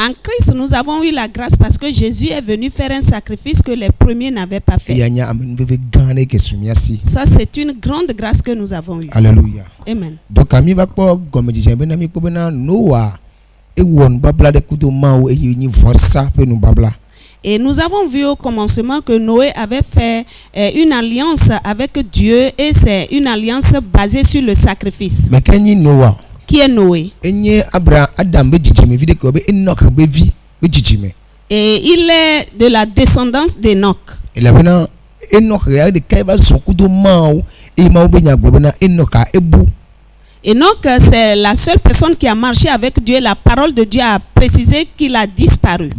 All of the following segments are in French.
En Christ, nous avons eu la grâce parce que Jésus est venu faire un sacrifice que les premiers n'avaient pas fait. Ça, c'est une grande grâce que nous avons eue. Alléluia. Amen. Donc, et nous avons vu au commencement que Noé avait fait une alliance avec Dieu et c'est une alliance basée sur le sacrifice. Qui est Noé? Et il est de la descendance d'Enoch. Enoch, c'est la seule personne qui a marché avec Dieu. La parole de Dieu a précisé qu'il a disparu.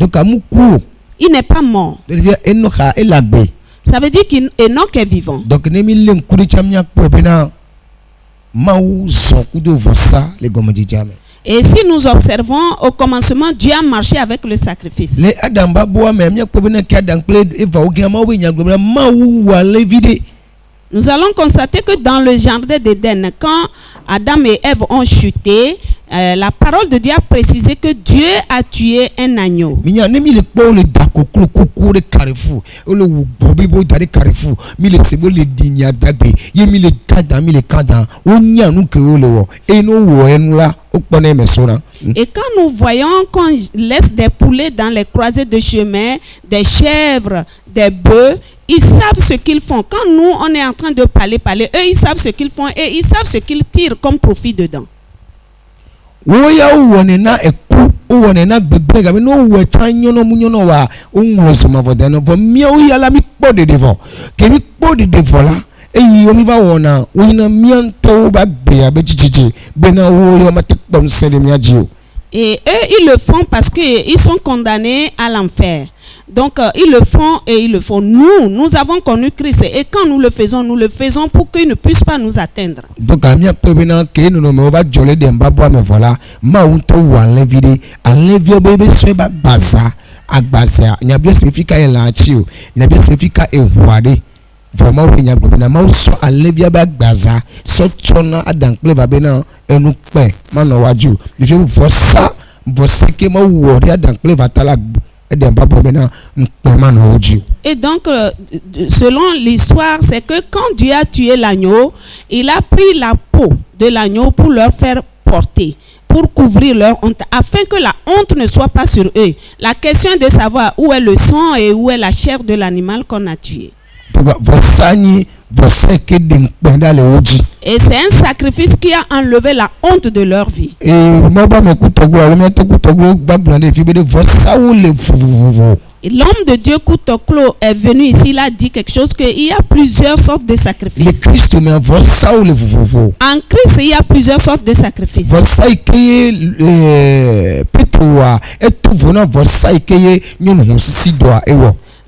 Il n'est pas mort. Ça veut dire qu'Enoch est vivant. Et si nous observons au commencement, Dieu a marché avec le sacrifice. Nous allons constater que dans le jardin d'Éden, quand Adam et Ève ont chuté, la parole de Dieu a précisé que Dieu a tué un agneau. Et quand nous voyons qu'on laisse des poulets dans les croisées de chemin, des chèvres, des bœufs, ils savent ce qu'ils font. Quand nous, on est en train de parler, eux, ils savent ce qu'ils font et ils savent ce qu'ils tirent comme profit dedans. Et eux, ils le font parce qu'ils sont condamnés à l'enfer. Donc, ils le font et ils le font. Nous avons connu Christ. Et quand nous le faisons pour qu'il ne puisse pas nous atteindre. Donc, et donc, selon l'histoire, c'est que quand Dieu a tué l'agneau, il a pris la peau de l'agneau pour leur faire porter, pour couvrir leur honte, afin que la honte ne soit pas sur eux. La question est de savoir où est le sang et où est la chair de l'animal qu'on a tué. Et c'est un sacrifice qui a enlevé la honte de leur vie. Et l'homme de Dieu Koutoklo est venu ici, il a dit quelque chose, qu'il y a plusieurs sortes de sacrifices. En Christ, il y a plusieurs sortes de sacrifices.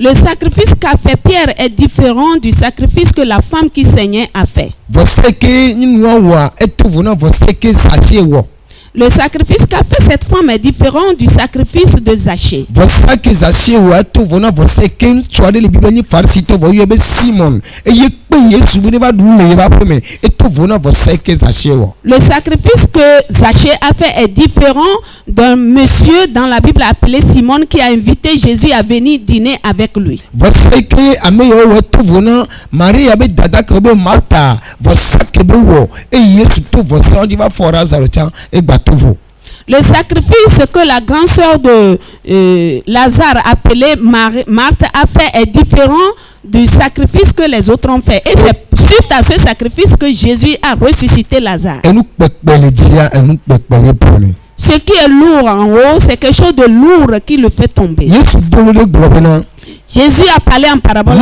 Le sacrifice qu'a fait Pierre est différent du sacrifice que la femme qui saignait a fait. Le sacrifice qu'a fait cette femme est différent du sacrifice de Zachée. Le sacrifice que Zachée a fait est différent d'un monsieur dans la Bible appelé Simon qui a invité Jésus à venir dîner avec lui. Le sacrifice que la grande sœur de Lazare appelée Marthe a fait est différent du sacrifice que les autres ont fait. Et c'est suite à ce sacrifice que Jésus a ressuscité Lazare. Ce qui est lourd en haut, c'est quelque chose de lourd qui le fait tomber. Jésus a parlé en parabole.